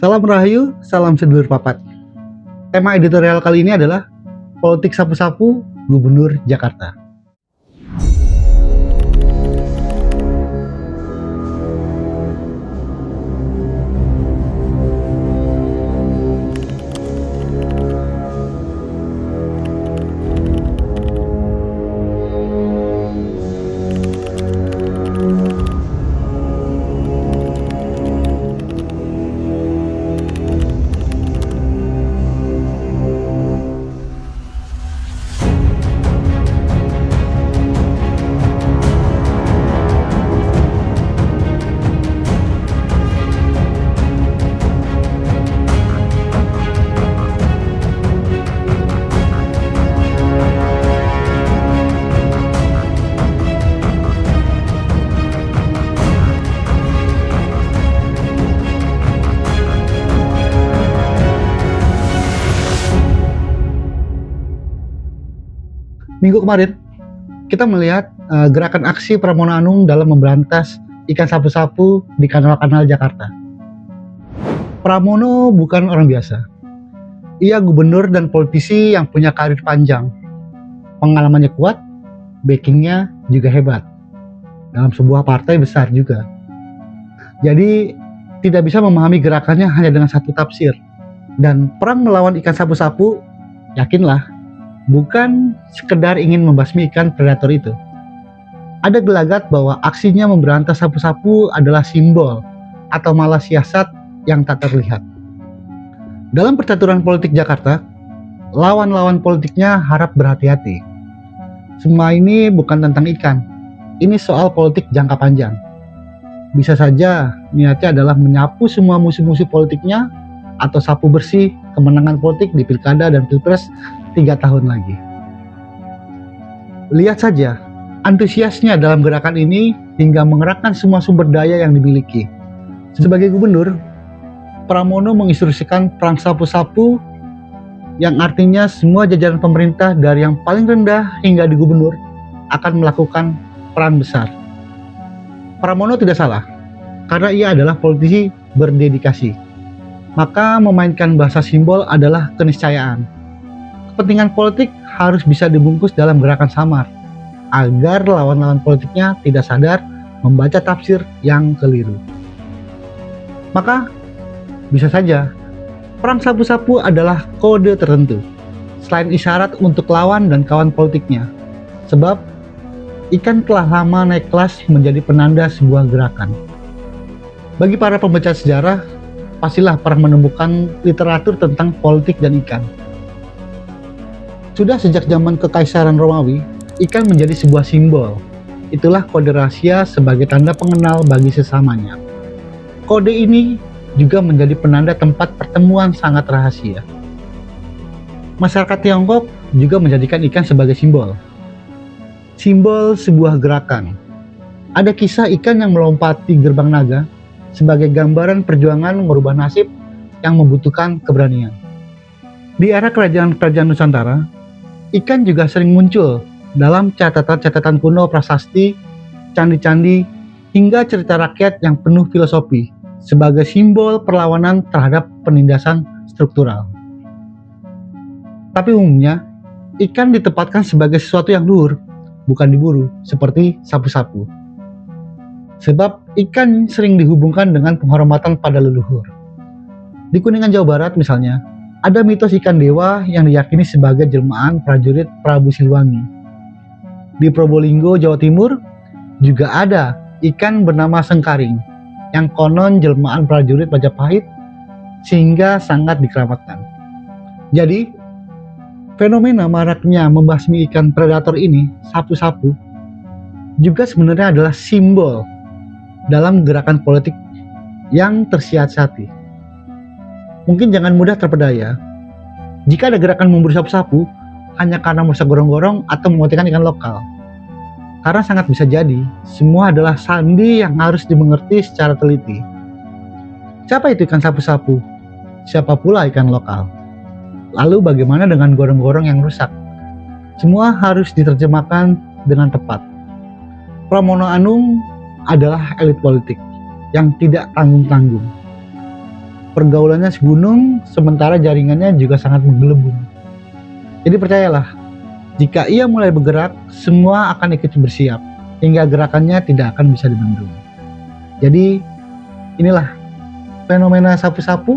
Salam Rahayu, salam sedulur papat. Tema editorial kali ini adalah Politik Sapu-Sapu Gubernur Jakarta. Minggu kemarin, kita melihat gerakan aksi Pramono Anung dalam memberantas ikan sapu-sapu di kanal-kanal Jakarta. Pramono bukan orang biasa. Ia gubernur dan politisi yang punya karir panjang. Pengalamannya kuat, backingnya juga hebat. Dalam sebuah partai besar juga. Jadi, tidak bisa memahami gerakannya hanya dengan satu tafsir. Dan perang melawan ikan sapu-sapu, yakinlah, bukan sekedar ingin membasmi ikan predator itu. Ada gelagat bahwa aksinya memberantas sapu-sapu adalah simbol atau malah siasat yang tak terlihat. Dalam percaturan politik Jakarta, lawan-lawan politiknya harap berhati-hati. Semua ini bukan tentang ikan. Ini soal politik jangka panjang. Bisa saja niatnya adalah menyapu semua musuh-musuh politiknya atau sapu bersih kemenangan politik di pilkada dan pilpres 3 tahun lagi. Lihat saja, antusiasnya dalam gerakan ini hingga mengerahkan semua sumber daya yang dimiliki. Sebagai gubernur, Pramono menginstruksikan perang sapu-sapu yang artinya semua jajaran pemerintah dari yang paling rendah hingga di gubernur akan melakukan perang besar. Pramono tidak salah, karena ia adalah politisi berdedikasi. Maka memainkan bahasa simbol adalah keniscayaan. Kepentingan politik harus bisa dibungkus dalam gerakan samar, agar lawan-lawan politiknya tidak sadar membaca tafsir yang keliru. Maka, bisa saja, perang sapu-sapu adalah kode tertentu, selain isyarat untuk lawan dan kawan politiknya. Sebab, ikan telah lama naik kelas menjadi penanda sebuah gerakan. Bagi para pembaca sejarah, pastilah pernah menemukan literatur tentang politik dan ikan. Sudah sejak zaman Kekaisaran Romawi, ikan menjadi sebuah simbol. Itulah kode rahasia sebagai tanda pengenal bagi sesamanya. Kode ini juga menjadi penanda tempat pertemuan sangat rahasia. Masyarakat Tiongkok juga menjadikan ikan sebagai simbol. Simbol sebuah gerakan. Ada kisah ikan yang melompati gerbang naga sebagai gambaran perjuangan merubah nasib yang membutuhkan keberanian. Di era kerajaan-kerajaan Nusantara, ikan juga sering muncul dalam catatan-catatan kuno prasasti, candi-candi, hingga cerita rakyat yang penuh filosofi sebagai simbol perlawanan terhadap penindasan struktural. Tapi umumnya, ikan ditempatkan sebagai sesuatu yang luhur, bukan diburu, seperti sapu-sapu. Sebab ikan sering dihubungkan dengan penghormatan pada leluhur. Di Kuningan, Jawa Barat misalnya, ada mitos ikan dewa yang diyakini sebagai jelmaan prajurit Prabu Siliwangi. Di Probolinggo, Jawa Timur, juga ada ikan bernama Sengkaring, yang konon jelmaan prajurit Majapahit, sehingga sangat dikeramatkan. Jadi, fenomena maraknya membasmi ikan predator ini, sapu-sapu, juga sebenarnya adalah simbol dalam gerakan politik yang tersiasati. Mungkin jangan mudah terpedaya. Jika ada gerakan memburu sapu-sapu hanya karena merusak gorong-gorong atau mematikan ikan lokal. Karena sangat bisa jadi, semua adalah sandi yang harus dimengerti secara teliti. Siapa itu ikan sapu-sapu? Siapa pula ikan lokal? Lalu bagaimana dengan gorong-gorong yang rusak? Semua harus diterjemahkan dengan tepat. Pramono Anung adalah elit politik yang tidak tanggung-tanggung. pergaulannya segunung, sementara jaringannya juga sangat menggelembung. Jadi percayalah, jika ia mulai bergerak, semua akan ikut bersiap, hingga gerakannya tidak akan bisa dibendung. Jadi, inilah fenomena sapu-sapu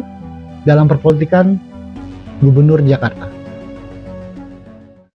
dalam perpolitikan Gubernur Jakarta.